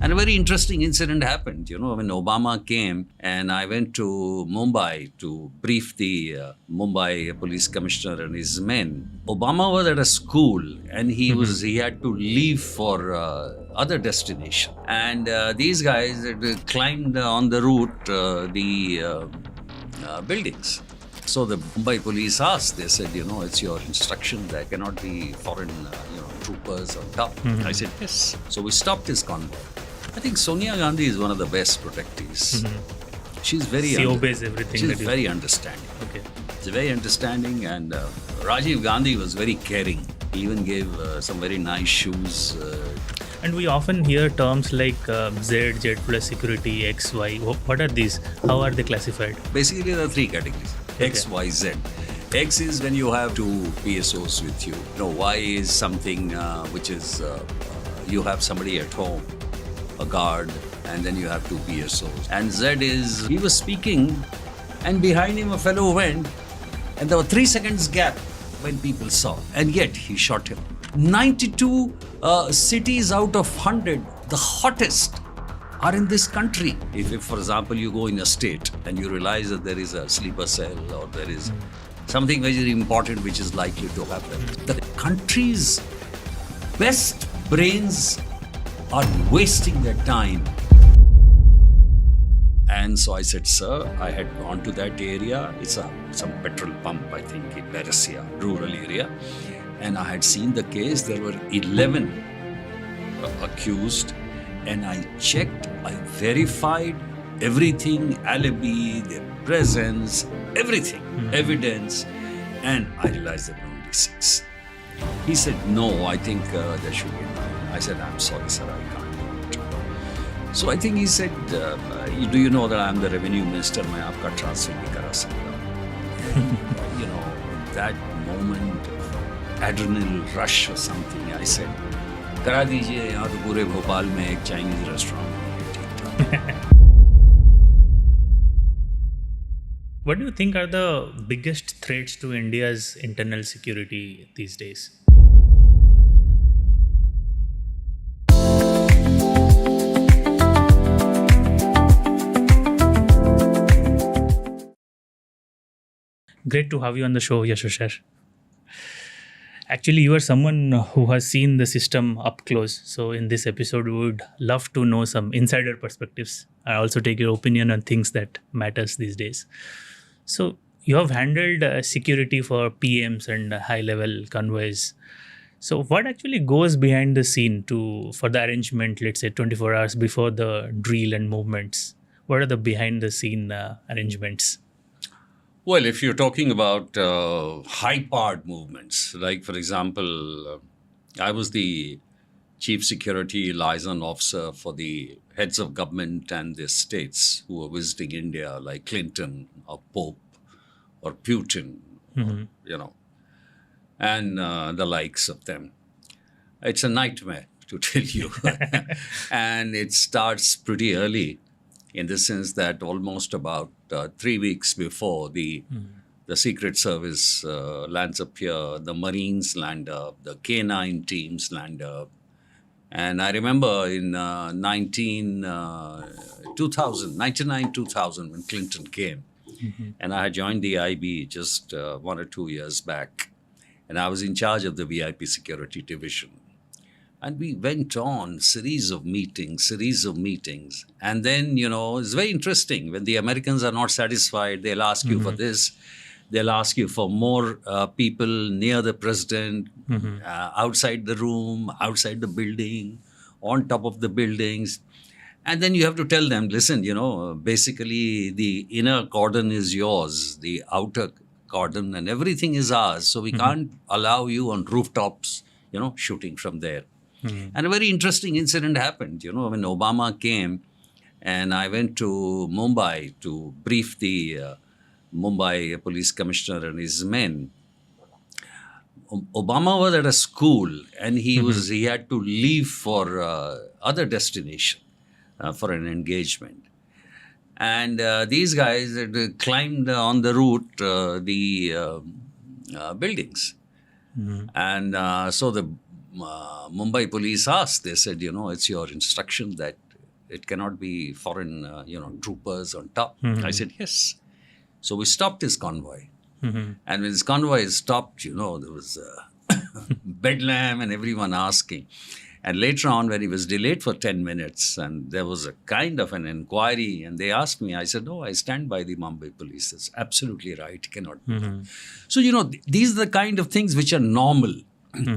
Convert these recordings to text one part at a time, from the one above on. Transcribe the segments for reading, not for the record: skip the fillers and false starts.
And a very interesting incident happened, when Obama came and I went to Mumbai to brief the Mumbai police commissioner and his men. Obama was at a school and he had to leave for other destination. And these guys had climbed on the route the buildings. So the Mumbai police asked, they said, it's your instruction that cannot be foreign, troopers on top. I said, yes. So we stopped this convoy. I think Sonia Gandhi is one of the best protectees. She's very... She obeys everything. She's very understanding. Okay. She's very understanding, and Rajiv Gandhi was very caring. He even gave some very nice shoes. And we often hear terms like Z, Z plus security, X, Y. What are these? How are they classified? Basically, there are three categories. X, Y, Z. X is when you have two PSOs with you. Y is something which is you have somebody at home, a guard, and then you have two PSOs. And Z is, he was speaking and behind him a fellow went and there were 3 seconds gap when people saw, and yet he shot him. 92 cities out of 100, the hottest, are in this country. If, for example, you go in a state and you realize that there is a sleeper cell or there is something very important which is likely to happen, the country's best brains are wasting their time. And so I said, sir, I had gone to that area. It's some petrol pump, I think, in Beresia, rural area. And I had seen the case. There were 11 accused. And I checked, I verified everything, alibi, their presence, everything, evidence. And I realized there were only 6. He said, no, I think there should be 9. I said, I'm sorry, sir, I can't do it. So I think he said, do you know that I'm the revenue minister? मैं आपका transfer नहीं करा सकता. That moment, adrenaline rush or something, I said, करा दीजिए, यहाँ तो पूरे भोपाल में एक Chinese restaurant. What do you think are the biggest threats to India's internal security these days? Great to have you on the show, Yashovardhan. Actually, you are someone who has seen the system up close. So in this episode, we would love to know some insider perspectives. I also take your opinion on things that matters these days. So you have handled security for PMs and high-level convoys. So what actually goes behind the scene for the arrangement, let's say 24 hours before the drill and movements? What are the behind-the-scene arrangements? Well, if you're talking about high-powered movements, like, for example, I was the chief security liaison officer for the heads of government and the states who were visiting India, like Clinton or Pope or Putin, and the likes of them. It's a nightmare, to tell you. And it starts pretty early, in the sense that almost about 3 weeks before the Secret Service lands up here, the Marines land up, the K9 teams land up. And I remember in 1999-2000, when Clinton came, and I had joined the IB just 1 or 2 years back, and I was in charge of the VIP security division. And we went on series of meetings. And then, it's very interesting. When the Americans are not satisfied, they'll ask you for this. They'll ask you for more people near the president, outside the room, outside the building, on top of the buildings. And then you have to tell them, listen, basically the inner cordon is yours, the outer cordon, and everything is ours. So we can't allow you on rooftops, shooting from there. And a very interesting incident happened, when Obama came and I went to Mumbai to brief the Mumbai police commissioner and his men. Obama was at a school and he had to leave for other destination for an engagement. And these guys had climbed on the route the buildings. And so the Mumbai police asked, they said, it's your instruction that It cannot be foreign, troopers on top. I said, yes. So we stopped his convoy. And when his convoy stopped, there was bedlam and everyone asking. And later on, when he was delayed for 10 minutes, and there was a kind of an inquiry, and they asked me, I said, no, I stand by the Mumbai police. That's absolutely right. Cannot be done. So, these are the kind of things which are normal,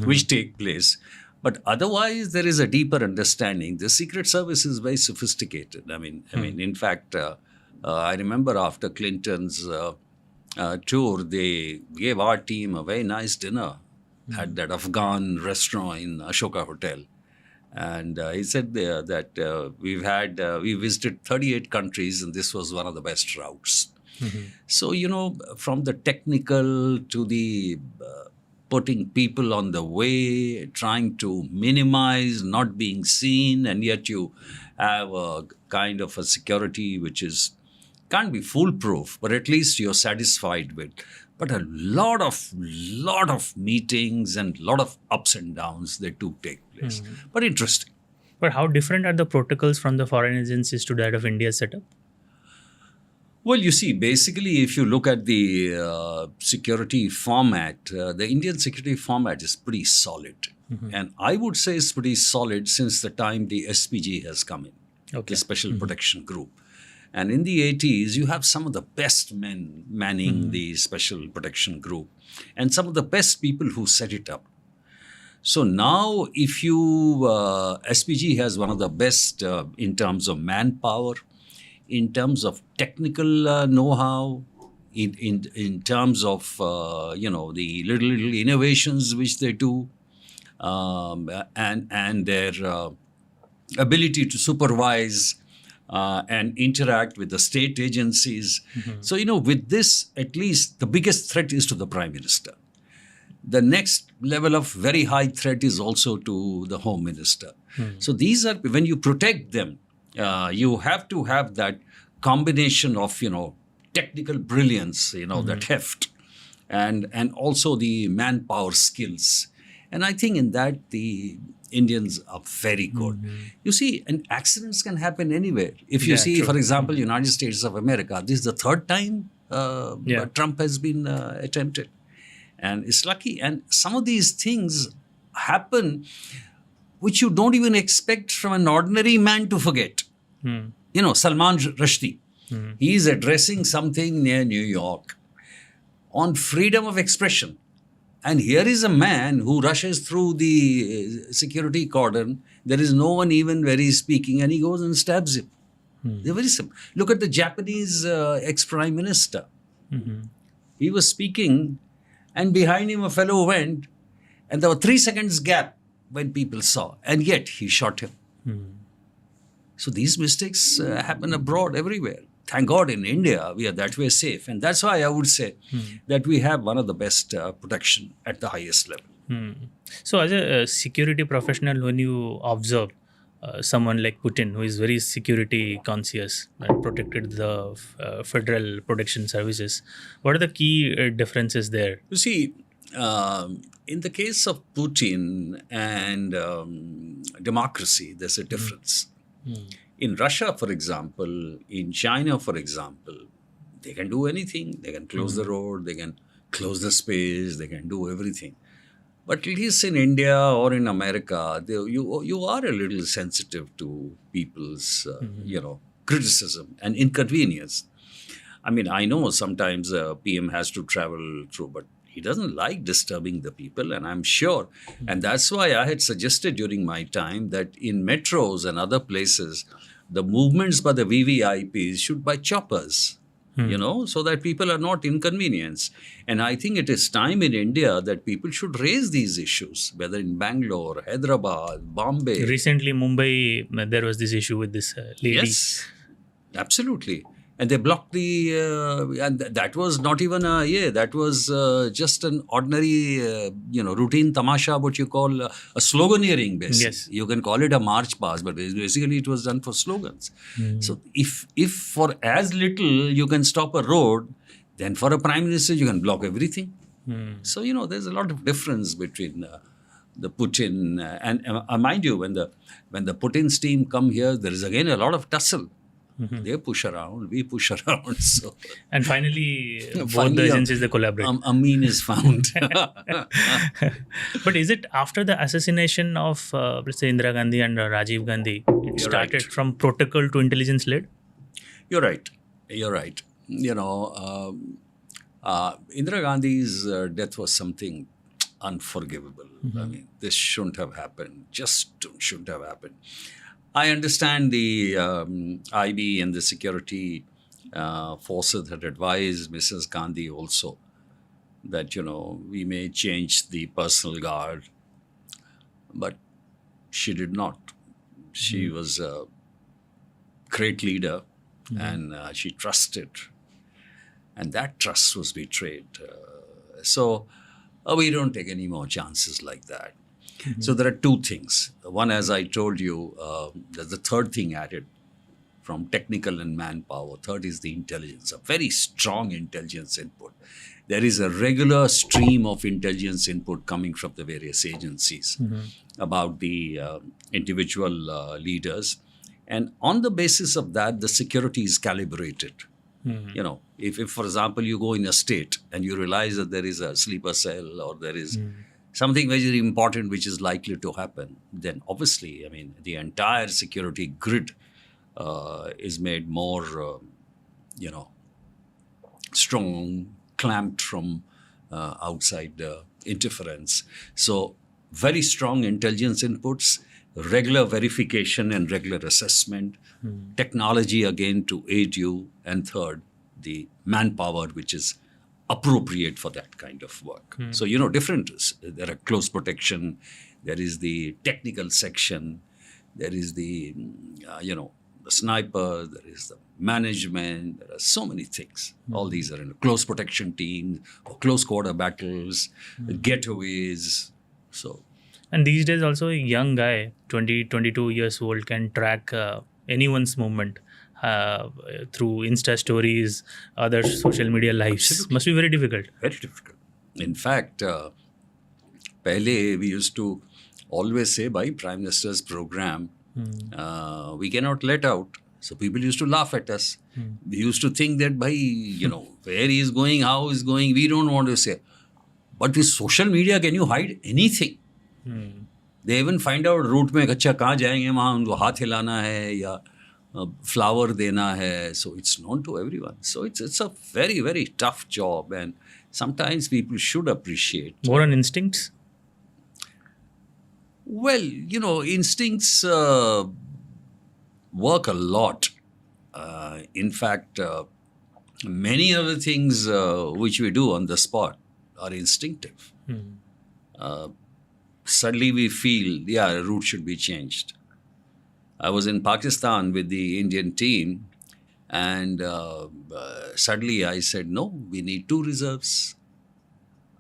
which take place. But otherwise, there is a deeper understanding. The Secret Service is very sophisticated. I mean, in fact, I remember after Clinton's tour, they gave our team a very nice dinner at that Afghan restaurant in Ashoka Hotel. And he said there that we visited 38 countries, and this was one of the best routes. So, from the technical to the putting people on the way, trying to minimize, not being seen, and yet you have a kind of a security which can't be foolproof, but at least you're satisfied with. But a lot of meetings and lot of ups and downs that do take place. But interesting. But how different are the protocols from the foreign agencies to that of India's setup? Well, you see, basically, if you look at the security format, the Indian security format is pretty solid. And I would say it's pretty solid since the time the SPG has come in, the Special Protection Group. And in the 80s, you have some of the best men manning the Special Protection Group and some of the best people who set it up. So now, if SPG has one of the best in terms of manpower, in terms of technical know-how, in terms of, the little innovations which they do, and their ability to supervise and interact with the state agencies. So, with this, at least the biggest threat is to the Prime Minister. The next level of very high threat is also to the Home Minister. So these are, when you protect them, you have to have that combination of, technical brilliance, that heft, and also the manpower skills. And I think in that the Indians are very good. You see, and accidents can happen anywhere. If you see, for example, United States of America, this is the third time Trump has been attempted. And it's lucky. And some of these things happen which you don't even expect from an ordinary man to forget. Salman Rushdie, he is addressing something near New York on freedom of expression. And here is a man who rushes through the security cordon. There is no one even where he's speaking, and he goes and stabs him. They're very simple. Look at the Japanese ex-prime minister. He was speaking, and behind him a fellow went, and there were 3 seconds gap when people saw, and yet he shot him. So these mistakes happen abroad everywhere. Thank God in India, we are that way safe. And that's why I would say that we have one of the best protection at the highest level. So as a security professional, when you observe someone like Putin, who is very security conscious and protected the federal protection services, what are the key differences there? You see, in the case of Putin and democracy, there's a difference. In Russia, for example, in China, for example, they can do anything. They can close the road, they can close the space, they can do everything. But at least in India or in America, you are a little sensitive to people's, criticism and inconvenience. I mean, I know sometimes a PM has to travel through, but he doesn't like disturbing the people, and I'm sure. And that's why I had suggested during my time that in metros and other places, the movements by the VVIPs should buy choppers, so that people are not inconvenienced. And I think it is time in India that people should raise these issues, whether in Bangalore, Hyderabad, Bombay. Recently, Mumbai, there was this issue with this lady. Yes, absolutely. And they blocked and that was not even that was just an ordinary, routine tamasha, what you call a sloganeering basically. Yes. You can call it a march past, but basically it was done for slogans. So if for as little you can stop a road, then for a prime minister you can block everything. So, there's a lot of difference between the Putin, and mind you, when the Putin's team come here, there is again a lot of tussle. They push around, we push around. So And finally, both finally, the agencies, they collaborate. a mean is found. But is it after the assassination of, let's say, Indira Gandhi and Rajiv Gandhi, it You're started right. from protocol to intelligence led? You're right. You're right. Indira Gandhi's death was something unforgivable. I mean, this shouldn't have happened. Just shouldn't have happened. I understand the IB and the security forces had advised Mrs. Gandhi also that, we may change the personal guard. But she did not. She was a great leader and she trusted. And that trust was betrayed. So we don't take any more chances like that. So there are two things. One, as I told you, there's the third thing added from technical and manpower. Third is the intelligence, a very strong intelligence input. There is a regular stream of intelligence input coming from the various agencies about the individual leaders. And on the basis of that, the security is calibrated. If, for example, you go in a state and you realize that there is a sleeper cell or there is something very important which is likely to happen, then obviously, I mean, the entire security grid is made more, strong, clamped from outside interference. So very strong intelligence inputs, regular verification and regular assessment, technology again to aid you, and third, the manpower which is appropriate for that kind of work. So, different. There are close protection, there is the technical section, there is the, the sniper, there is the management, there are so many things. All these are in a close protection team, or close quarter battles, getaways. So, And these days also a young guy, 20, 22 years old, can track anyone's movement through Insta stories, other social media lives. Absolutely. Must be very difficult. Very difficult. In fact, pehle we used to always say by Prime Minister's program, we cannot let out. So people used to laugh at us. We used to think that by, where he is going, how he is going, we don't want to say. But with social media, can you hide anything? They even find out route में अच्छा कहाँ जाएंगे वहाँ उनको हाथ हिलाना है या flower देना है. So it's known to everyone. So it's a very, very tough job, and sometimes people should appreciate. More on instincts? Well, instincts work a lot. In fact, many of the things which we do on the spot are instinctive. Suddenly we feel, a route should be changed. I was in Pakistan with the Indian team, and suddenly I said, no, we need 2 reserves.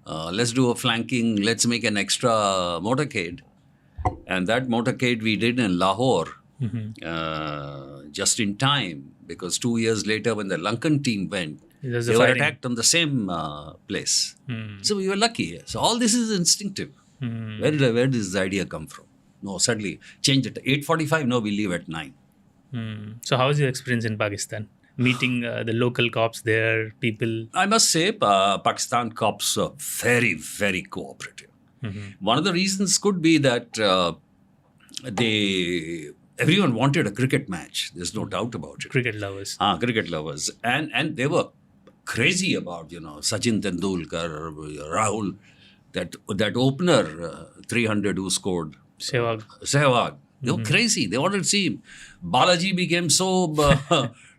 Let's do a flanking, let's make an extra motorcade. And that motorcade we did in Lahore, just in time, because 2 years later when the Lankan team went, they were attacked on the same place. So we were lucky. So all this is instinctive. Where did this idea come from? No, suddenly change it. 8:45, no, we leave at 9. So how was your experience in Pakistan? Meeting the local cops there, people? I must say, Pakistan cops are very, very cooperative. One of the reasons could be that everyone wanted a cricket match. There's no doubt about it. Cricket lovers. Cricket lovers. And they were crazy about, Sachin Tendulkar, Rahul, that opener, 300 who scored. Sehwag. They were crazy. They wanted to see him. Balaji became so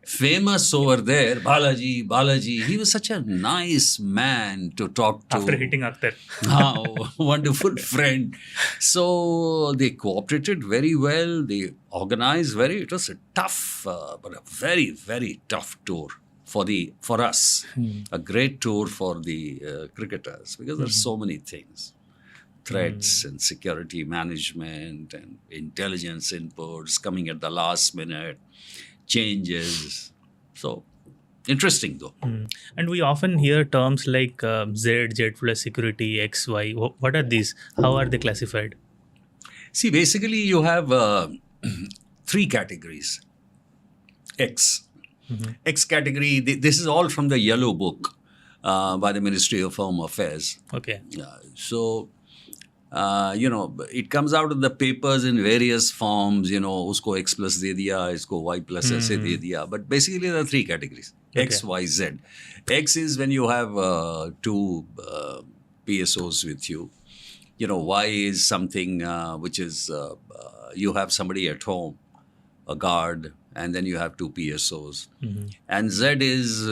famous over there. Balaji. He was such a nice man to talk to. After hitting Akhtar. Wonderful friend. So they cooperated very well. They organized it was a tough, but a very, very tough tour for us. A great tour for the cricketers, because there's so many things. Threats and security management and intelligence inputs coming at the last minute, changes. So Interesting though. And we often hear terms like Z plus security, X, Y. What are these? How are they classified? See, basically, you have three categories. X. X category, this is all from the Yellow Book by the Ministry of Home Affairs. Okay. So, it comes out of the papers in various forms, usko X plus de diya, isko Y plus ऐसे de diya. But basically, there are three categories. X, Y, Z. X is when you have two PSOs with you. Y is something which is you have somebody at home, a guard, and then you have two PSOs. And Z is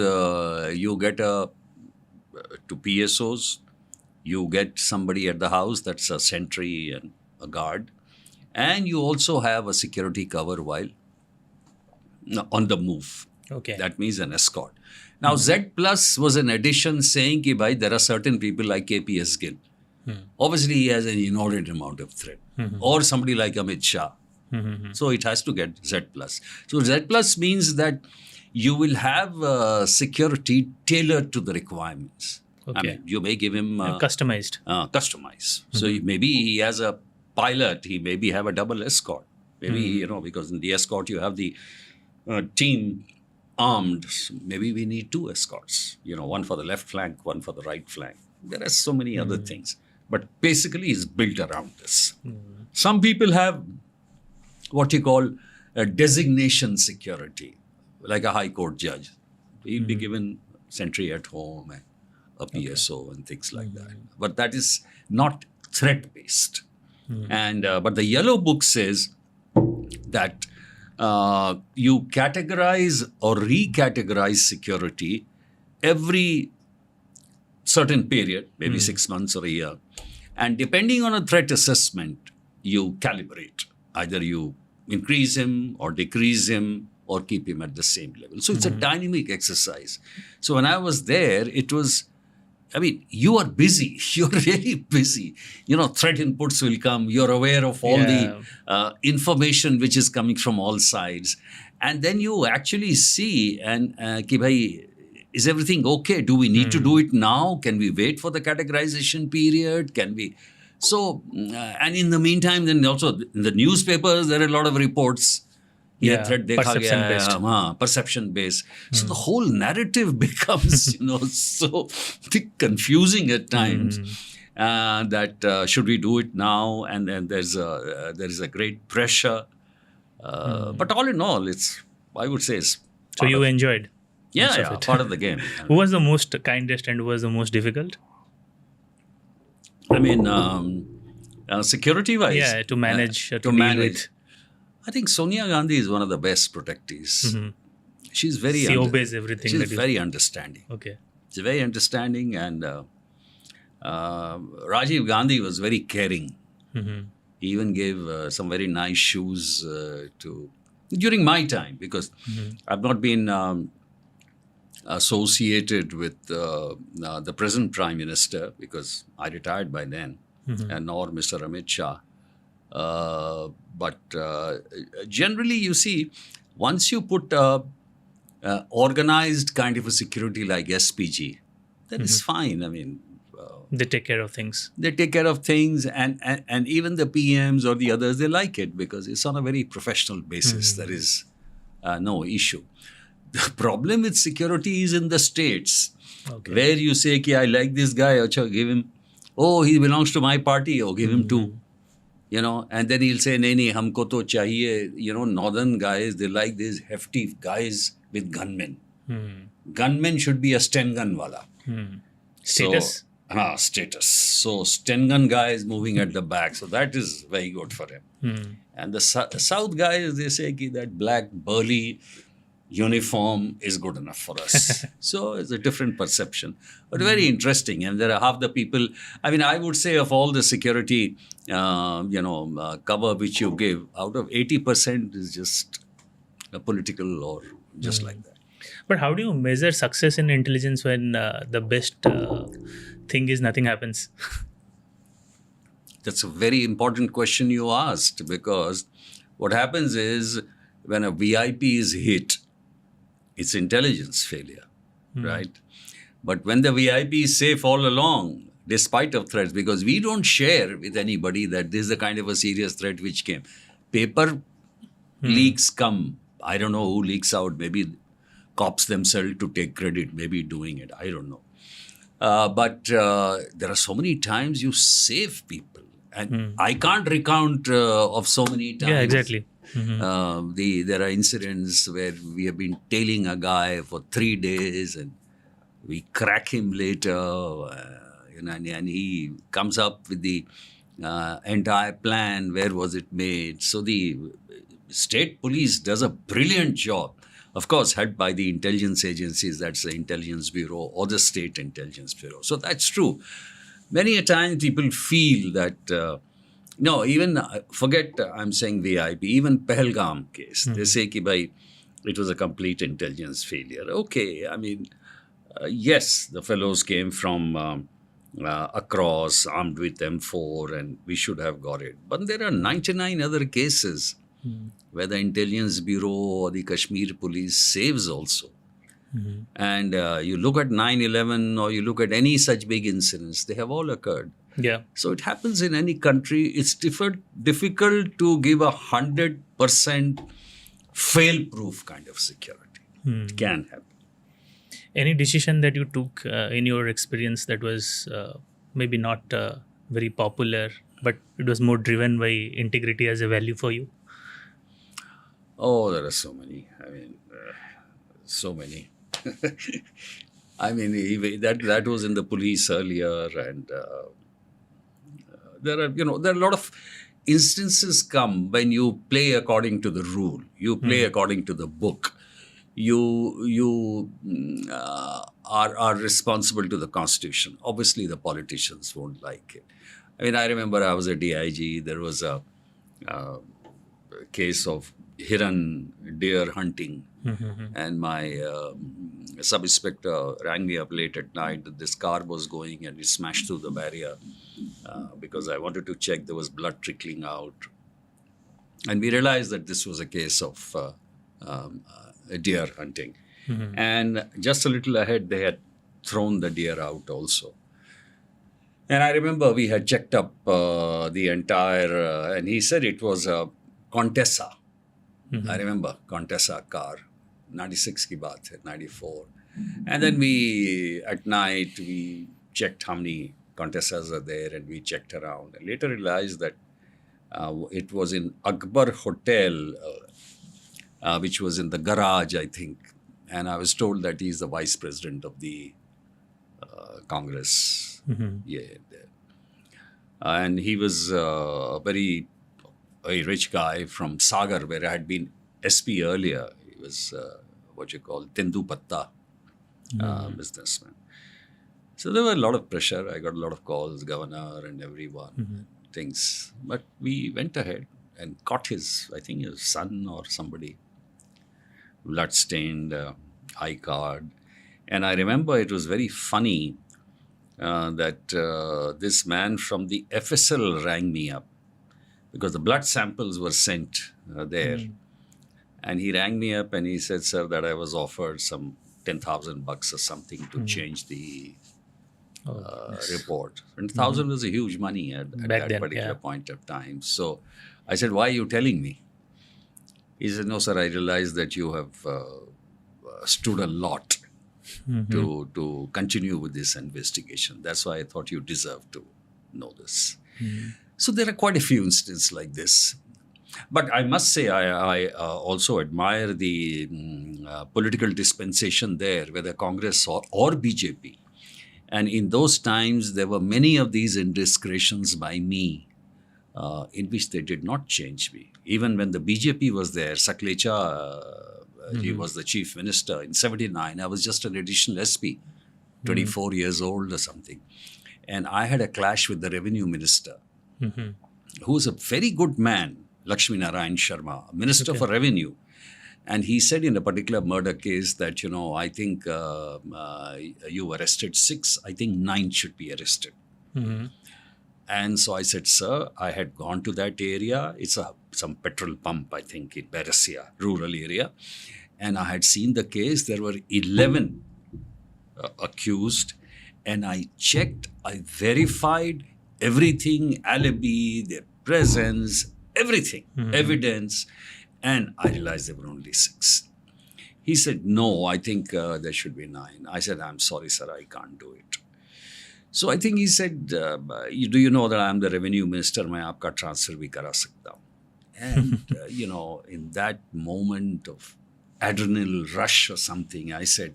you get two PSOs, you get somebody at the house, that's a sentry and a guard, and you also have a security cover while on the move. Okay. That means an escort. Now, Z plus was an addition saying ki bhai, there are certain people like KPS Gill. Obviously, he has an inordinate amount of threat. Or somebody like Amit Shah. So it has to get Z plus. So Z plus means that you will have security tailored to the requirements. Okay. I mean, you may give him Customized. customized. So maybe he has a pilot, he maybe have a double escort. Maybe, because in the escort you have the team armed. So maybe we need two escorts, one for the left flank, one for the right flank. There are so many other things. But basically it's built around this. Some people have what you call a designation security, like a high court judge. He'll be given sentry at home and a PSO and things like that. But that is not threat-based. And but the Yellow Book says that you categorize or recategorize security every certain period, maybe 6 months or a year. And depending on a threat assessment, you calibrate. Either you increase him or decrease him or keep him at the same level. So it's a dynamic exercise. So when I was there, it was, you are busy. You're really busy. Threat inputs will come. You're aware of all the information which is coming from all sides. And then you actually see ki bhai, is everything okay? Do we need to do it now? Can we wait for the categorization period? Can we? So, and in the meantime, then also in the newspapers, there are a lot of reports. Yeah, Threat perception-based. Perception-based. So the whole narrative becomes, so confusing at times. That should we do it now? And then there is a great pressure. But all in all, I would say it's So you enjoyed? Yeah, part of the game. Who was the most kindest and who was the most difficult? Security-wise. Yeah, to manage. To deal manage. with. I think Sonia Gandhi is one of the best protectees. She's very... She obeys everything. She's very understanding. Okay. She's very understanding, and Rajiv Gandhi was very caring. He even gave some very nice shoes during my time, because I've not been associated with the present Prime Minister, because I retired by then, and nor Mr. Amit Shah. But generally, you see, once you put organized kind of a security like SPG, that is fine. They take care of things. They take care of things, and even the PMs or the others, they like it because it's on a very professional basis. There is no issue. The problem with security is in the states, where you say, I like this guy, achha, give him, he belongs to my party, give him two. And then he'll say, nahi, humko to chahiye. Northern guys, they like these hefty guys with gunmen. Gunmen should be a Sten gun wala. Status? Status. So Sten gun guy is moving at the back. So that is very good for him. And the South guys, they say that black burly uniform is good enough for us. So it's a different perception, but very interesting. And there are half the people, I would say of all the security, cover which you give, out of 80% is just a political or just like that. But how do you measure success in intelligence when the best thing is nothing happens? That's a very important question you asked, because what happens is when a VIP is hit, It's intelligence failure, right? But when the VIP is safe all along, despite of threats, because we don't share with anybody that this is the kind of a serious threat which came. Paper leaks come. I don't know who leaks out. Maybe cops themselves to take credit, maybe doing it. I don't know. But there are so many times you save people. And I can't recount of so many times. Yeah, exactly. There are incidents where we have been tailing a guy for 3 days and we crack him later, and he comes up with the entire plan. Where was it made? So the state police does a brilliant job, of course, helped by the intelligence agencies. That's the Intelligence Bureau or the State Intelligence Bureau. So that's true. Many a time people feel that, no, even forget I'm saying VIP, even Pahalgam case. They say ki bhai, it was a complete intelligence failure. Okay, I mean, yes, the fellows came from across armed with M4 and we should have got it. But there are 99 other cases where the Intelligence Bureau or the Kashmir Police saves also. And you look at 9/11 or you look at any such big incidents, they have all occurred. Yeah. So it happens in any country. It's difficult to give 100% fail-proof kind of security. It can happen. Any decision that you took in your experience that was maybe not very popular, but it was more driven by integrity as a value for you? Oh, there are so many. I mean, so many. I mean, that was in the police earlier, and there are a lot of instances come when you play according to the rule, you play according to the book, you are responsible to the Constitution. Obviously, the politicians won't like it. I mean, I remember I was a DIG. There was a case of Hiran deer hunting. And my sub-inspector rang me up late at night that this car was going and we smashed through the barrier because I wanted to check there was blood trickling out. And we realized that this was a case of deer hunting. And just a little ahead, they had thrown the deer out also. And I remember we had checked up the entire, and he said it was a Contessa. I remember Contessa car, 96 ki baat hai, 94. And then at night, we checked how many Contessas are there and we checked around. And later realized that it was in Akbar Hotel, which was in the garage, I think. And I was told that he's the vice president of the Congress. Yeah, there. And he was a very rich guy from Sagar, where I had been SP earlier. He was what you call Tendu Patta businessman. So there was a lot of pressure. I got a lot of calls, governor and everyone, things. But we went ahead and caught his son or somebody, blood-stained I-card. And I remember it was very funny that this man from the FSL rang me up because the blood samples were sent there. And he rang me up and he said, sir, that I was offered some $10,000 or something to change the report. And 1,000 was a huge money at that then, particular point of time. So I said, why are you telling me? He said, no, sir, I realized that you have stood a lot to continue with this investigation. That's why I thought you deserve to know this. So there are quite a few instances like this. But I must say, I also admire the political dispensation there, whether Congress or BJP. And in those times, there were many of these indiscretions by me in which they did not change me. Even when the BJP was there, Saklecha, he was the chief minister. In 79, I was just an additional SP, 24 years old or something. And I had a clash with the revenue minister, who was a very good man, Lakshmi Narayan Sharma, Minister for Revenue. And he said in a particular murder case that, I think you arrested 6, I think 9 should be arrested. And so I said, sir, I had gone to that area. It's some petrol pump, I think, in Barasia, rural area. And I had seen the case. There were 11 accused. And I checked, I verified everything, alibi, their presence, everything, evidence. And I realized there were only 6. He said, no, I think there should be 9. I said, I'm sorry, sir, I can't do it. So I think he said, do you know that I'm the revenue minister? मैं आपका transfer भी करा सकता हूँ. And, in that moment of adrenal rush or something, I said,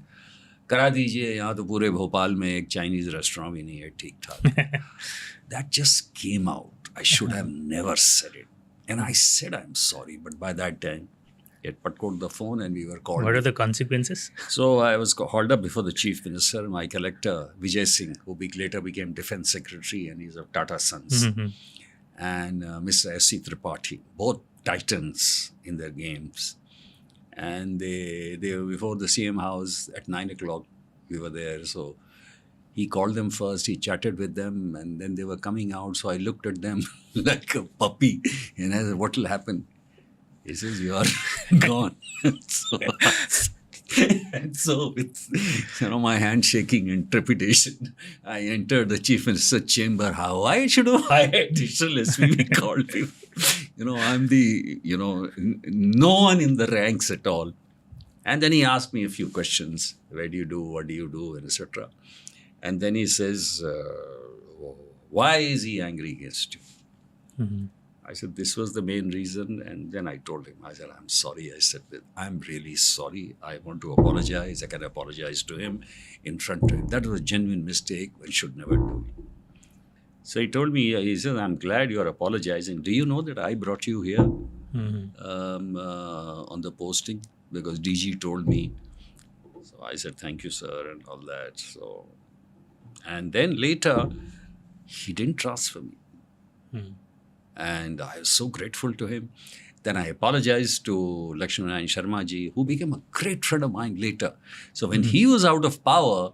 करा दीजिए, यहाँ तो पूरे भोपाल में एक चाइनीज रेस्टोरेंट भी नहीं है ठीक ठाक. That just came out. I should have never said it. And I said, I'm sorry. But by that time, he had put the phone and we were called. What are the consequences? So I was hauled up before the chief minister, my collector, Vijay Singh, who later became defense secretary, and he's of Tata Sons, and Mr. S.C. Tripathi, both titans in their games. And they were before the CM house at 9 o'clock. We were there. So he called them first. He chatted with them. And then they were coming out. So I looked at them like a puppy. And I said, what will happen? He says, you are gone. So with my hand shaking in trepidation, I entered the chief minister's chamber. How I should have hired digital SPV called me. I'm the, no one in the ranks at all. And then he asked me a few questions. Where do you do? What do you do? And etc. And then he says, why is he angry against you? Mm-hmm. I said, this was the main reason. And then I told him, I said, I'm sorry. I said, I'm really sorry. I want to apologize. I can apologize to him in front of him. That was a genuine mistake. One should never do it. So he told me, he said, I'm glad you are apologizing. Do you know that I brought you here on the posting? Because DG told me. So I said, thank you, sir, and all that. So, and then later, he didn't transfer me. And I was so grateful to him. Then I apologized to Lakshmana Sharma ji, who became a great friend of mine later. So when he was out of power,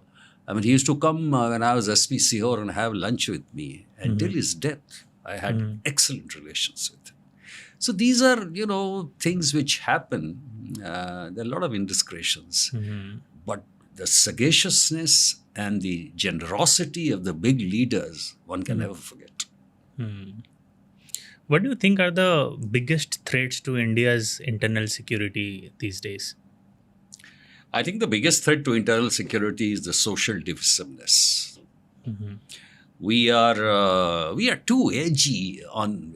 he used to come when I was SP Sihor and have lunch with me. And till his death, I had excellent relations with him. So these are, things which happen. There are a lot of indiscretions. But the sagaciousness and the generosity of the big leaders, one can never forget. What do you think are the biggest threats to India's internal security these days? I think the biggest threat to internal security is the social divisiveness. We are too edgy on,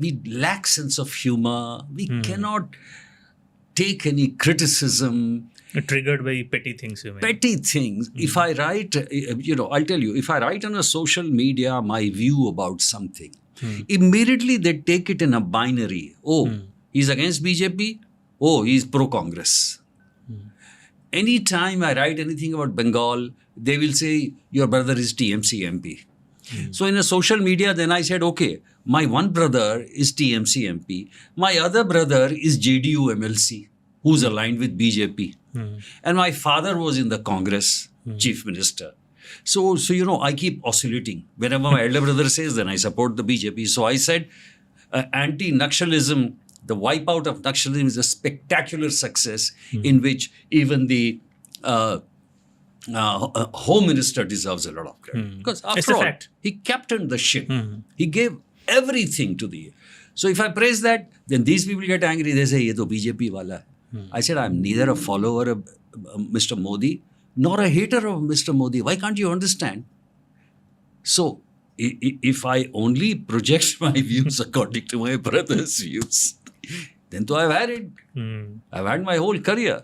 we lack sense of humor. We cannot take any criticism. Triggered by petty things, you mean? Petty things. If I write, I'll tell you, if I write on a social media my view about something, immediately they take it in a binary. Oh, he's against BJP. Oh, he's pro-Congress. Anytime I write anything about Bengal, they will say, your brother is TMC MP. So in a social media, then I said, okay, my one brother is TMC MP. My other brother is JDU MLC, who's aligned with BJP. And my father was in the Congress, chief minister. So, I keep oscillating. Whenever my elder brother says, then I support the BJP. So I said, anti-Naxalism, the wipeout of Naxalism is a spectacular success in which even the Home Minister deserves a lot of credit. Because after all, he captained the ship. He gave everything to the... So if I praise that, then these people get angry. They say, ye to BJP wala hai. I said, I'm neither a follower of Mr. Modi nor a hater of Mr. Modi. Why can't you understand? So if I only project my views according to my brother's views, then I've had it. I've had my whole career.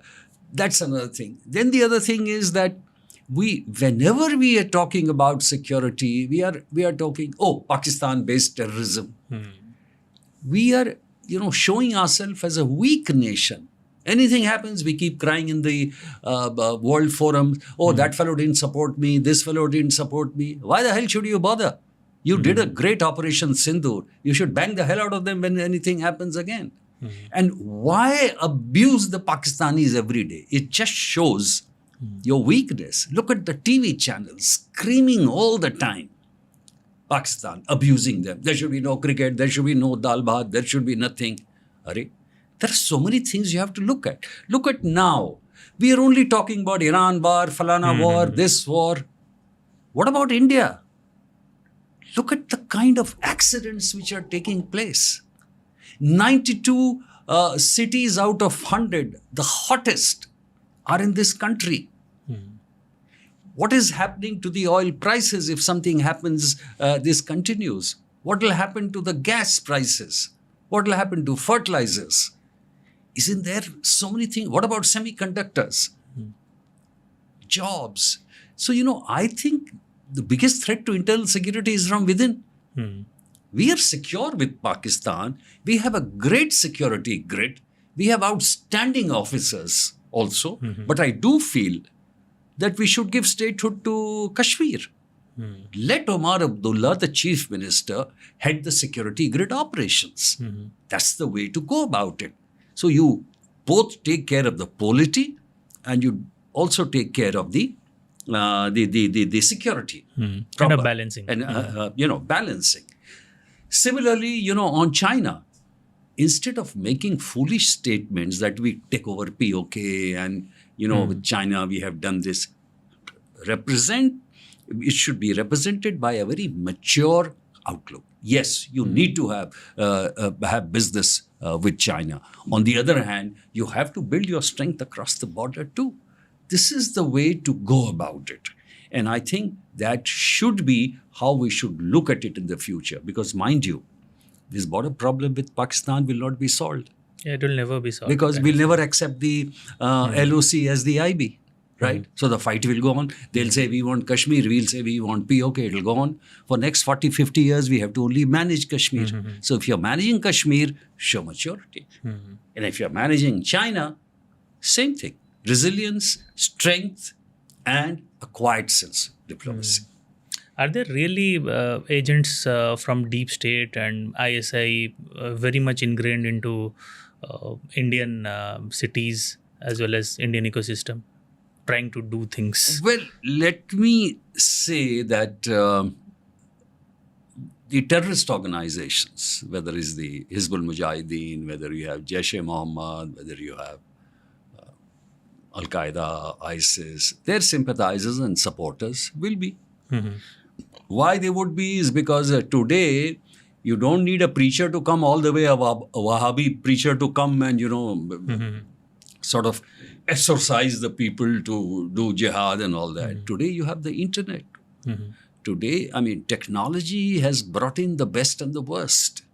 That's another thing. Then the other thing is that whenever we are talking about security, we are talking, Pakistan-based terrorism. We are, showing ourselves as a weak nation. Anything happens, we keep crying in the world forums, that fellow didn't support me, this fellow didn't support me. Why the hell should you bother? You did a great Operation Sindoor. You should bang the hell out of them when anything happens again. And why abuse the Pakistanis every day? It just shows your weakness. Look at the TV channels screaming all the time. Pakistan, abusing them. There should be no cricket. There should be no dal bhat. There should be nothing. Arey, There are so many things you have to look at. Look at now. We are only talking about Iran war, Falana war, this war. What about India? Look at the kind of accidents which are taking place. 92 cities out of 100, the hottest, are in this country. What is happening to the oil prices if something happens, this continues? What will happen to the gas prices? What will happen to fertilizers? Isn't there so many things? What about semiconductors? Jobs. So, I think the biggest threat to internal security is from within. We are secure with Pakistan. We have a great security grid. We have outstanding officers also. But I do feel that we should give statehood to Kashmir. Let Omar Abdullah, the chief minister, head the security grid operations. That's the way to go about it. So you both take care of the polity and you also take care of the security. Kind of balancing. And, balancing. Similarly, on China, instead of making foolish statements that we take over POK and, with China we have done this, it should be represented by a very mature outlook. Yes, you need to have business with China. On the other hand, you have to build your strength across the border too. This is the way to go about it. And I think that should be how we should look at it in the future. Because mind you, this border problem with Pakistan will not be solved. Yeah, it will never be solved. Because we'll never accept the LOC as the IB. Right? So the fight will go on. They'll say we want Kashmir. We'll say we want POK. It'll go on. For next 40, 50 years, we have to only manage Kashmir. So if you're managing Kashmir, show maturity. And if you're managing China, same thing. Resilience, strength, and a quiet sense of diplomacy. Are there really agents from deep state and ISI very much ingrained into Indian cities as well as Indian ecosystem, trying to do things? Well, let me say that the terrorist organizations, whether it's the Hizbul Mujahideen, whether you have Jaish-e-Mohammed, whether you have Al-Qaeda, ISIS, their sympathizers and supporters will be. Why they would be is because today you don't need a preacher to come all the way, a Wahhabi preacher to come and, sort of exorcise the people to do jihad and all that. Today you have the internet. Today, technology has brought in the best and the worst.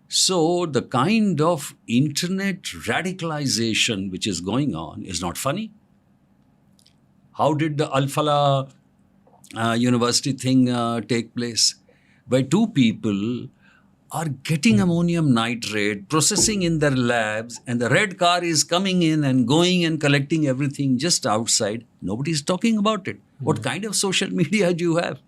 So the kind of internet radicalization which is going on is not funny. How did the Al-Falah university thing take place? Where two people are getting ammonium nitrate, processing in their labs, and the red car is coming in and going and collecting everything just outside. Nobody is talking about it. What kind of social media do you have?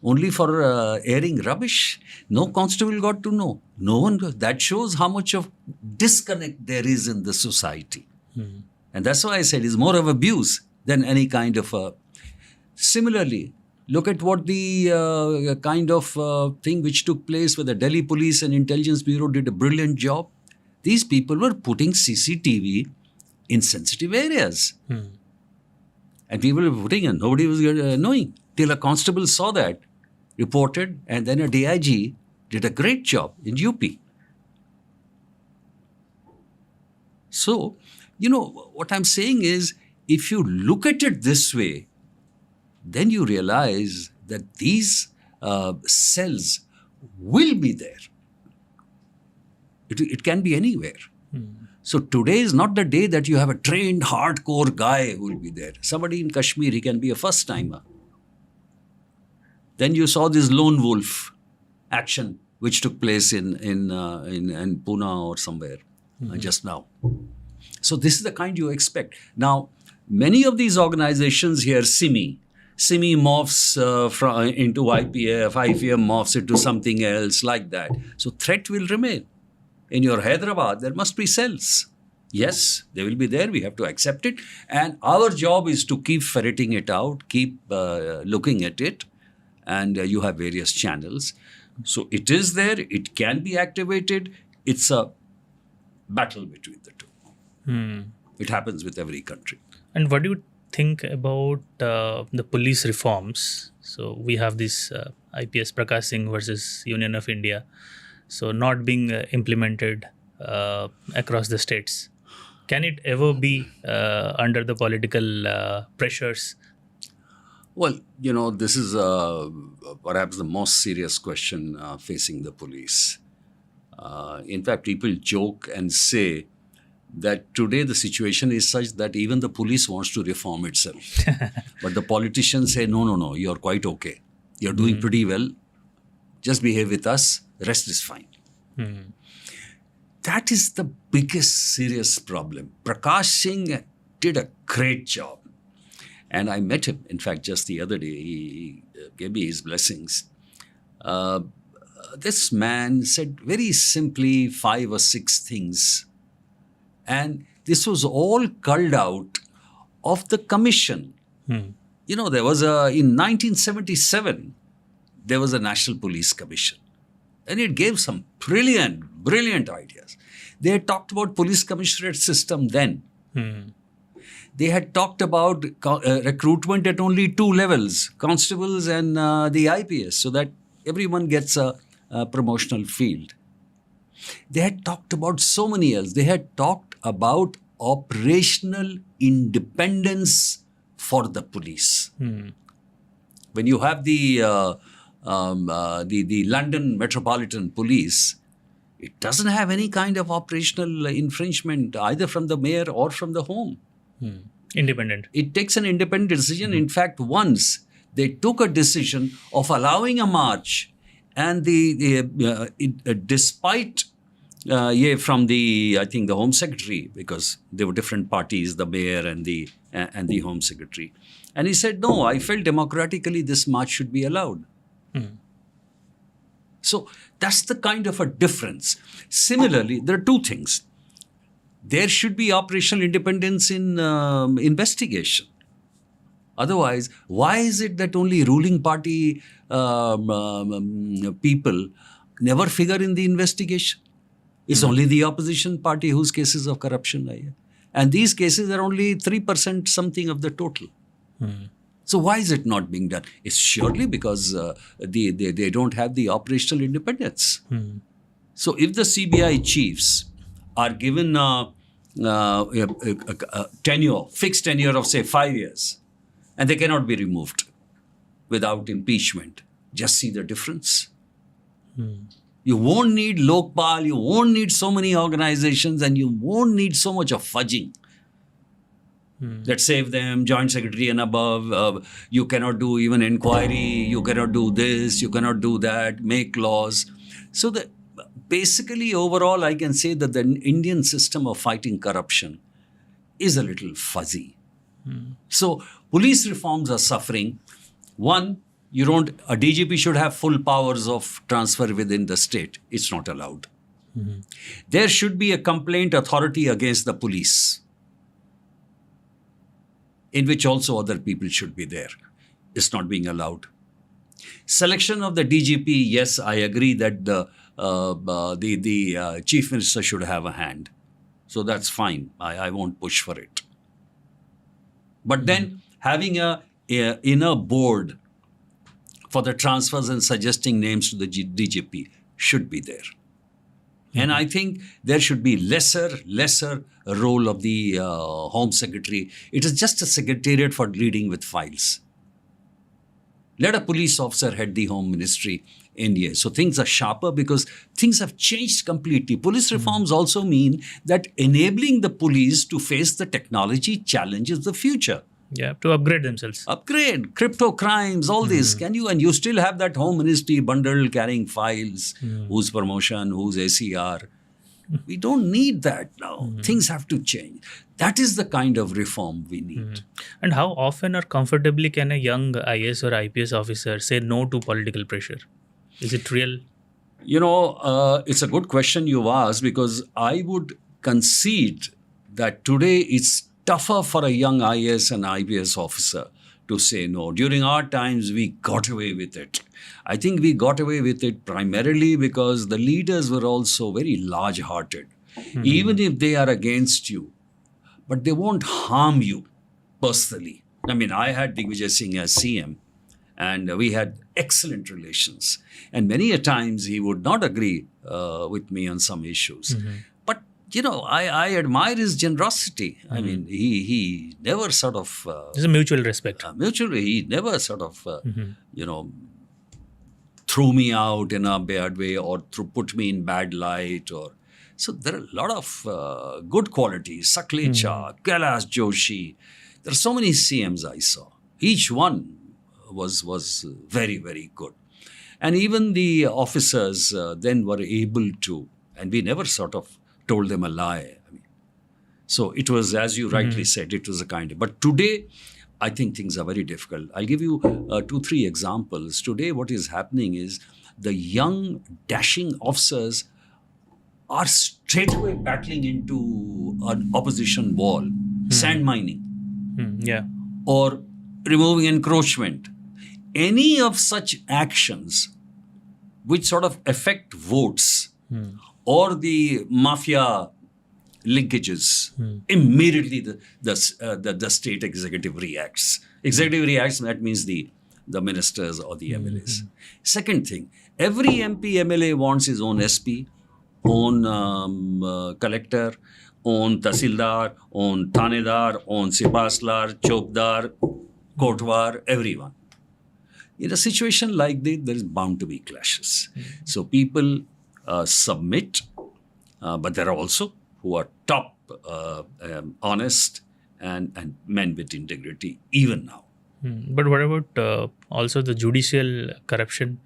Only for airing rubbish? No constable got to know. No one got. That shows how much of disconnect there is in the society. And that's why I said it's more of abuse than any kind of Similarly, look at what the kind of thing which took place where the Delhi Police and Intelligence Bureau did a brilliant job. These people were putting CCTV in sensitive areas. And people were putting and nobody was knowing. Till a constable saw that, reported, and then a DIG did a great job in UP. So, what I'm saying is, if you look at it this way, then you realize that these cells will be there. It can be anywhere. So today is not the day that you have a trained, hardcore guy who will be there. Somebody in Kashmir, he can be a first-timer. Then you saw this lone wolf action which took place in Pune or somewhere just now. So this is the kind you expect. Now, many of these organizations here, SIMI morphs into IPF, IPF morphs into something else like that. So threat will remain. In your Hyderabad, there must be cells. Yes, they will be there. We have to accept it. And our job is to keep ferreting it out, keep looking at it. And you have various channels. So it is there. It can be activated. It's a battle between the two. Hmm. It happens with every country. And what do you think about the police reforms? So we have this IPS Prakash Singh versus Union of India, so not being implemented across the states. Can it ever be under the political pressures? Well, this is perhaps the most serious question facing the police. In fact, people joke and say that today the situation is such that even the police wants to reform itself. But the politicians say, no, you're quite okay. You're doing pretty well. Just behave with us. Rest is fine. That is the biggest serious problem. Prakash Singh did a great job. And I met him, in fact, just the other day. He gave me his blessings. This man said very simply 5 or 6 things. And this was all culled out of the commission. There was in 1977, there was a National Police Commission. And it gave some brilliant ideas. They had talked about police commissionerate system then. They had talked about recruitment at only 2 levels, constables and the IPS, so that everyone gets a promotional field. They had talked about so many else. They had talked about operational independence for the police. When you have the London Metropolitan Police, it doesn't have any kind of operational infringement either from the mayor or from the home. Independent. It takes an independent decision. In fact, once they took a decision of allowing a march, and despite from the, I think, the Home Secretary, because there were different parties, the mayor and the Home Secretary, and he said, no, I felt democratically this march should be allowed. So that's the kind of a difference. Similarly, there are 2 things. There should be operational independence in investigation. Otherwise, why is it that only ruling party people never figure in the investigation? It's only the opposition party whose cases of corruption are here. And these cases are only 3% something of the total. So why is it not being done? It's surely because they don't have the operational independence. So if the CBI chiefs are given a fixed tenure of say 5 years, and they cannot be removed without impeachment, just see the difference. You won't need Lokpal, you won't need so many organizations, and you won't need so much of fudging. Let's save them, joint secretary and above. You cannot do even inquiry, you cannot do this, you cannot do that, make laws. So basically, overall, I can say that the Indian system of fighting corruption is a little fuzzy. So police reforms are suffering. One, a DGP should have full powers of transfer within the state. It's not allowed. There should be a complaint authority against the police, in which also other people should be there. It's not being allowed. Selection of the DGP, yes, I agree that the chief minister should have a hand. So that's fine. I won't push for it. But then having a inner board for the transfers and suggesting names to the DGP should be there. And I think there should be lesser role of the Home Secretary. It is just a secretariat for leading with files. Let a police officer head the Home Ministry India. So things are sharper because things have changed completely. Police reforms also mean that enabling the police to face the technology challenges of the future. Yeah, to upgrade themselves. Upgrade, crypto crimes, all this. And you still have that Home Ministry bundle carrying files, whose promotion, whose ACR. We don't need that now. Things have to change. That is the kind of reform we need. And how often or comfortably can a young IS or IPS officer say no to political pressure? Is it real? It's a good question you've asked, because I would concede that today it's tougher for a young IS and IPS officer to say no. During our times, we got away with it. I think we got away with it primarily because the leaders were also very large-hearted. even if they are against you, but they won't harm you personally. I mean, I had Digvijay Singh as CM, and we had excellent relations. And many a times he would not agree with me on some issues. But, I admire his generosity. I mean, he never sort of... There's a mutual respect. Mutually, he never sort of, threw me out in a bad way or put me in bad light. So there are a lot of good qualities. Saklecha, Kailash Joshi. There are so many CMs I saw. Each one was very, very good. And even the officers then were able to, and we never sort of told them a lie. I mean, so it was, as you rightly said, it was a kind of, but today, I think things are very difficult. I'll give you 2-3 examples. Today, what is happening is the young, dashing officers are straightaway battling into an opposition wall, sand mining, or removing encroachment. Any of such actions which sort of affect votes or the mafia linkages, immediately the state executive reacts. Executive reacts, that means the ministers or the MLAs. Second thing, every MP, MLA wants his own SP, own collector, own tahsildar, own thanedar, own sipaslar, chowkidar, kotwar, everyone. In a situation like this, there is bound to be clashes. So people submit, but there are also who are top, honest, and men with integrity, even now. But what about also the judicial corruption?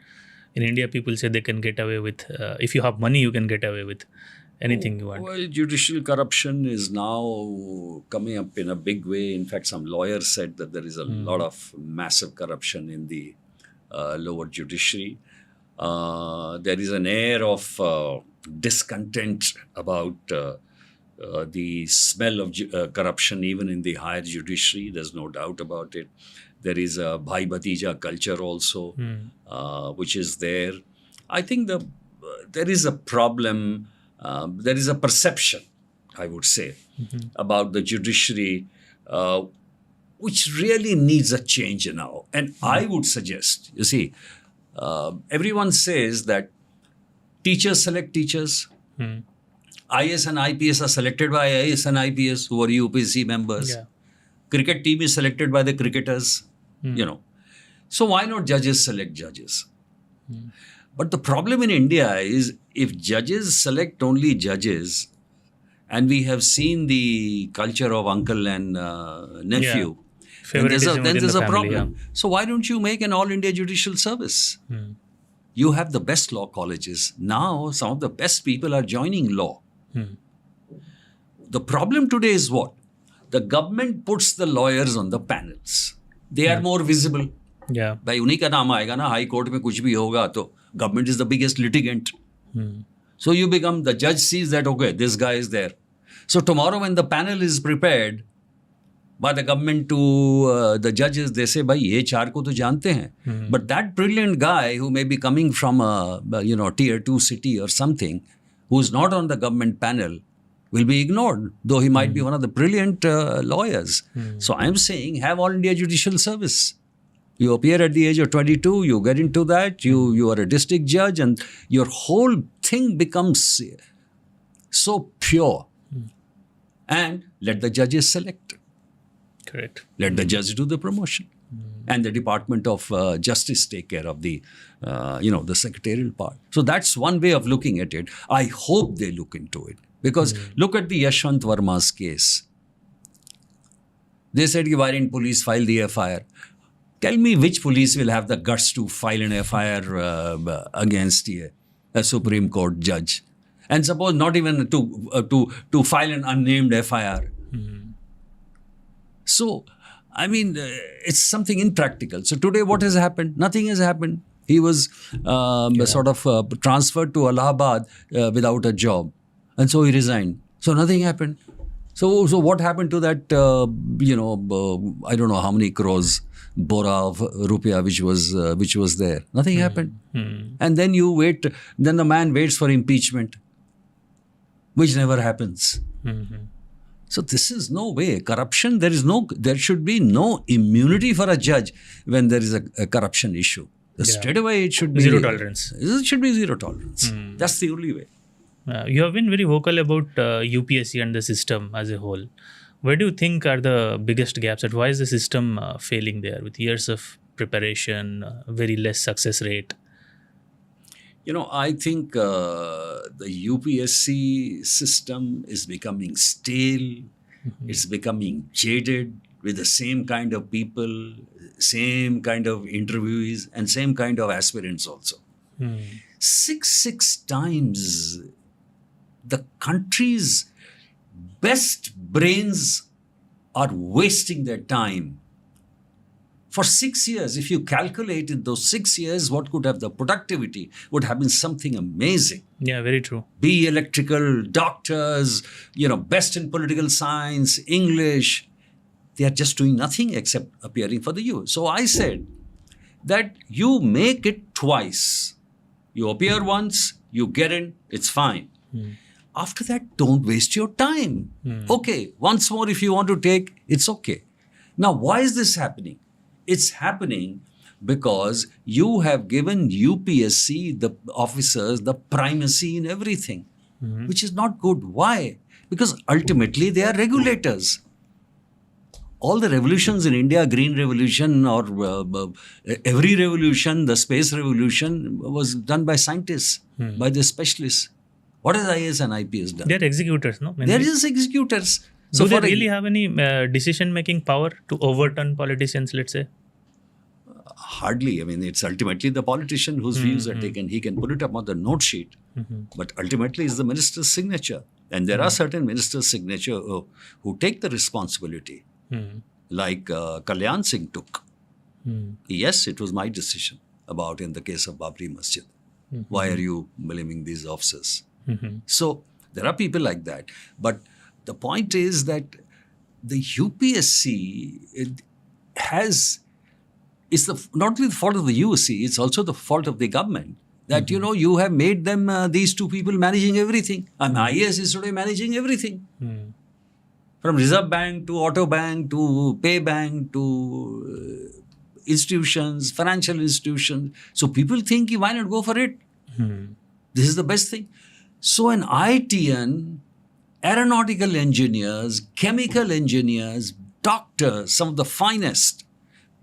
In India, people say they can get away with, if you have money, you can get away with anything you want. Well, judicial corruption is now coming up in a big way. In fact, some lawyers said that there is a lot of massive corruption in the lower judiciary. There is an air of discontent about the smell of corruption even in the higher judiciary. There's no doubt about it. There is a Bhai Bhatija culture also, which is there. I think there is a problem, there is a perception, I would say, about the judiciary, which really needs a change now. And I would suggest, you see, everyone says that teachers select teachers. IAS and IPS are selected by IAS and IPS who are UPSC members. Cricket team is selected by the cricketers, So why not judges select judges? But the problem in India is if judges select only judges, and we have seen the culture of uncle and nephew, then there's a problem. So why don't you make an all India judicial service? You have the best law colleges. Now some of the best people are joining law. The problem today is what? The government puts the lawyers on the panels. They are more visible. भाई उन्हीं का नाम आएगा ना high court में कुछ भी होगा तो government is the biggest litigant. So you become, the judge sees that, okay, this guy is there. So tomorrow when the panel is prepared by the government to the judges, they say, भाई ये चार को तो जानते हैं. But that brilliant guy who may be coming from a tier 2 city or something, who's not on the government panel, will be ignored, though he might be one of the brilliant lawyers. So I'm saying, have all India judicial service. You appear at the age of 22, you get into that, you are a district judge, and your whole thing becomes so pure. And let the judges select. Correct. Let the judge do the promotion. And the Department of Justice take care of the, the secretarial part. So that's one way of looking at it. I hope they look into it. Because look at the Yashwant Verma's case. They said, why didn't police file the FIR? Tell me which police will have the guts to file an FIR against a Supreme Court judge. And suppose not even to file an unnamed FIR. So, I mean, it's something impractical. So today what has happened? Nothing has happened. He was sort of transferred to Allahabad without a job. And so he resigned. So nothing happened. So what happened to that, I don't know how many crores bora of rupiah which was there? Nothing happened. And then you wait, then the man waits for impeachment. which never happens. Mm-hmm. So this is no way. Corruption, there should be no immunity for a judge when there is a corruption issue. Straight away it should be Zero tolerance. It should be zero tolerance. That's the only way. You have been very vocal about UPSC and the system as a whole. Where do you think are the biggest gaps, and why is the system failing there with years of preparation, very less success rate? I think the UPSC system is becoming stale. It's becoming jaded with the same kind of people, same kind of interviewees, and same kind of aspirants also. Six times the country's best brains are wasting their time. For 6 years, if you calculate in those 6 years, what could have the productivity would have been something amazing. Yeah, very true. Be electrical, doctors, best in political science, English. They are just doing nothing except appearing for the U. So I said that you make it twice. You appear once, you get in, it's fine. After that, don't waste your time. Okay, once more if you want to take, it's okay. Now, why is this happening? It's happening because you have given UPSC, the officers, the primacy in everything, which is not good. Why? Because ultimately they are regulators. All the revolutions in India, Green Revolution or every revolution, the space revolution was done by scientists, by the specialists. What has IAS and IPS done? They're executors, no? They're just executors. So do they really have any decision-making power to overturn politicians, let's say? Hardly. I mean, it's ultimately the politician whose views are taken. He can put it up on the note sheet. But ultimately, it's the minister's signature. And there are certain ministers' signature who take the responsibility. Like Kalyan Singh took. Yes, it was my decision about in the case of Babri Masjid. Why are you blaming these officers? So there are people like that. But the point is that the UPSC it's not only the fault of the USC, it's also the fault of the government. That, you have made them, these two people managing everything. And IAS is today managing everything. From Reserve Bank to Auto Bank to Pay Bank to institutions, financial institutions. So people think, why not go for it? This is the best thing. So an ITN, aeronautical engineers, chemical engineers, doctors, some of the finest,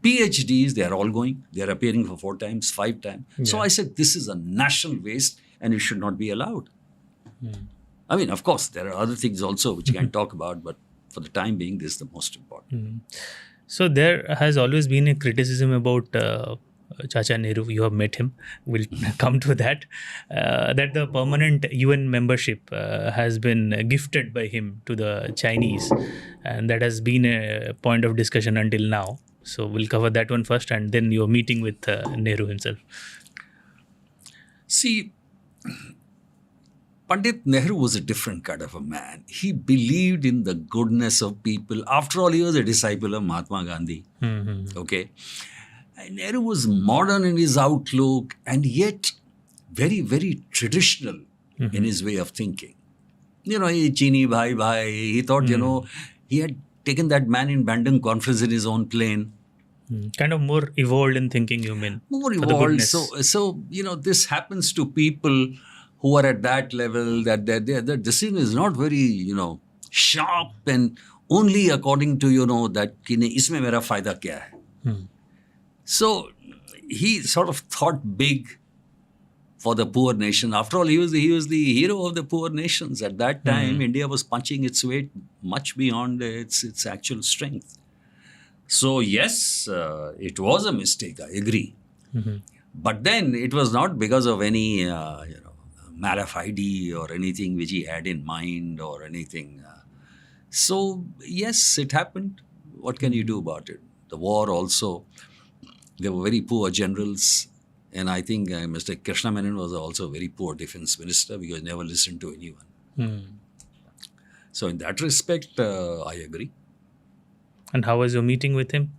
PhDs, they are all going. They are appearing for 4 times, 5 times. Yeah. So I said, this is a national waste and it should not be allowed. I mean, of course, there are other things also which you can talk about, but for the time being, this is the most important. So there has always been a criticism about Chacha Nehru. You have met him. We'll come to that. That the permanent UN membership has been gifted by him to the Chinese. And that has been a point of discussion until now. So we'll cover that one first and then your meeting with Nehru himself. See, Pandit Nehru was a different kind of a man. He believed in the goodness of people. After all, he was a disciple of Mahatma Gandhi. Okay. And Nehru was modern in his outlook and yet very, very traditional in his way of thinking. He Chini Bhai Bhai. He thought, he had taken that man in Bandung conference in his own plane. Kind of more evolved in thinking, you mean? More evolved. So this happens to people who are at that level, that their decision is not very, sharp and only according to, that isme mera fayda kya hai. So he sort of thought big for the poor nation. After all, he was the hero of the poor nations. At that time, India was punching its weight much beyond its actual strength. So yes, it was a mistake, I agree. But then it was not because of any, malafide or anything which he had in mind or anything. So yes, it happened. What can you do about it? The war also, they were very poor generals. And I think Mr. Krishna Menon was also a very poor defense minister because he never listened to anyone. So in that respect, I agree. And how was your meeting with him?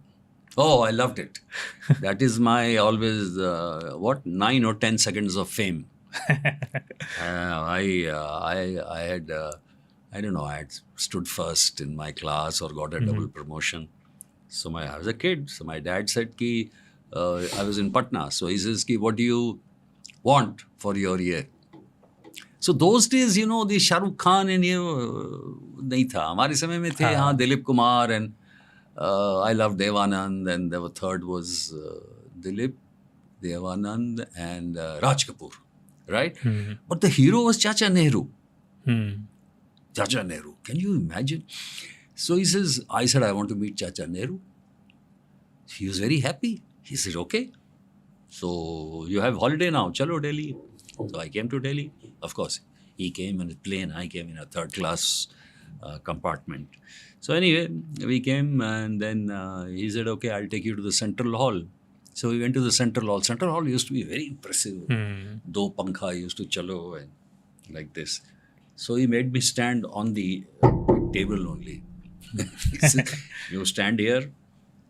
Oh, I loved it. That is my always, 9 or 10 seconds of fame. I had, I don't know, I had stood first in my class or got a double promotion. So I was a kid. So my dad said, ki, I was in Patna. So he says, ki, what do you want for your year? So those days, you know, the Shahrukh Khan and नहीं था. हमारे समय में थे, हाँ, Dilip Kumar and I loved Devanand, and the third was Dilip, Devanand and Raj Kapoor, right? But the hero was Chacha Nehru. Chacha Nehru. Can you imagine? So he says, I said, I want to meet Chacha Nehru. He was very happy. He said, okay. So you have holiday now. Chalo, Delhi. So I came to Delhi. Of course, he came in a plane. I came in a third class compartment. So anyway, we came and then he said, okay, I'll take you to the Central Hall. So we went to the Central Hall. Central Hall used to be very impressive. Do pankha used to chalo and like this. So he made me stand on the table only. He said, you stand here.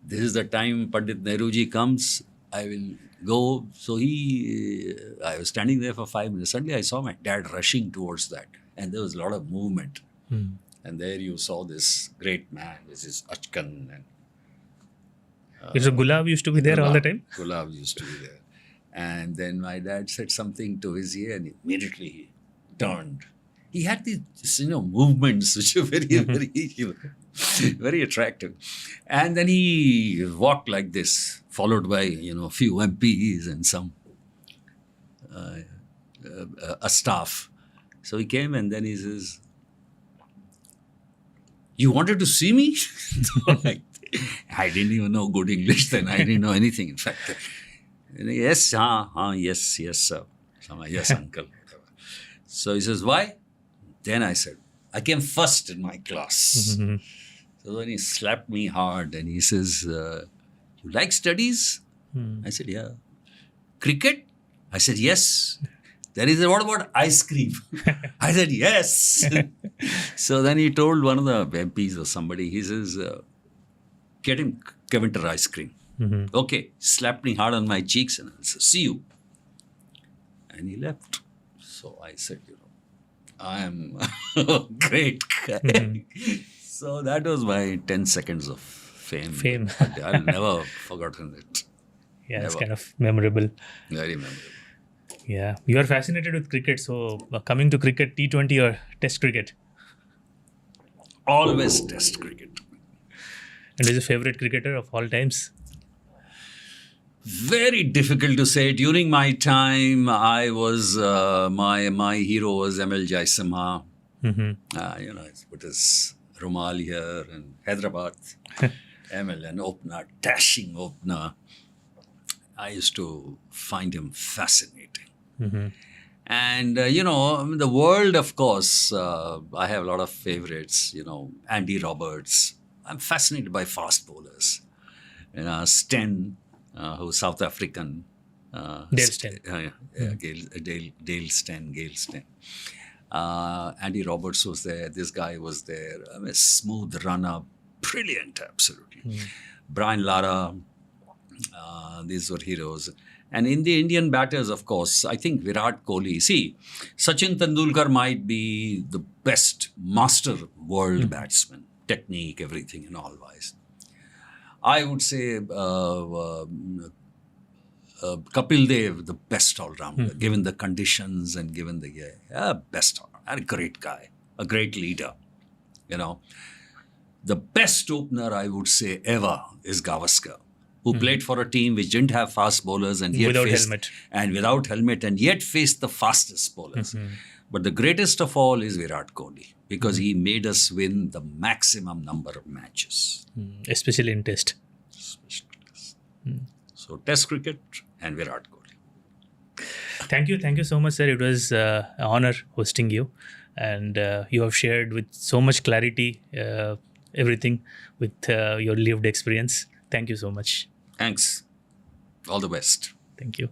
This is the time Pandit Nehruji comes. I will go. So I was standing there for 5 minutes. Suddenly I saw my dad rushing towards that. And there was a lot of movement. And there you saw this great man. This is Achkan. And So Gulab used to be there all the time? Gulab used to be there. And then my dad said something to his ear and immediately he turned. He had these, movements which were very, very attractive. And then he walked like this, followed by, a few MPs and some a staff. So he came and then he says, you wanted to see me? I didn't even know good English then. I didn't know anything, in fact. Yes, yes, sir. So, yes, uncle. Whatever. So he says, why? Then I said, I came first in my class. So then he slapped me hard and he says, you like studies? I said, yeah. Cricket? I said, yes. Then he said, what about ice cream? I said, yes. So then he told one of the MPs or somebody, he says, get him Keventer ice cream. Okay. Slapped me hard on my cheeks and I said, see you. And he left. So I said, I am a great guy. So that was my 10 seconds of fame. I'll never forgotten it. Yeah, it's kind of memorable. Very memorable. Yeah. You are fascinated with cricket. So coming to cricket, T20 or Test cricket? Always Test cricket. And who's your favorite cricketer of all times? Very difficult to say. During my time, I was my hero was ML Jaisimha. It's put his Rumal here and Hyderabad. ML, an opener, dashing opener. I used to find him fascinating. And the world, of course, I have a lot of favorites. Andy Roberts. I'm fascinated by fast bowlers. Sten. Who's South African. Dale Sten. Dale Sten. Andy Roberts was there. This guy was there. A smooth runner. Brilliant, absolutely. Brian Lara. These were heroes. And in the Indian batters, of course, I think Virat Kohli. See, Sachin Tendulkar might be the best master world batsman. Technique, everything in all wise. I would say Kapil Dev, the best all-rounder, given the conditions and given the best all-rounder. A great guy, a great leader. The best opener, I would say, ever is Gavaskar, who played for a team which didn't have fast bowlers and yet without helmet and yet faced the fastest bowlers. But the greatest of all is Virat Kohli, because he made us win the maximum number of matches. Especially in Test. So Test cricket and Virat Kohli. Thank you so much, sir. It was an honor hosting you. And you have shared with so much clarity everything with your lived experience. Thank you so much. Thanks. All the best. Thank you.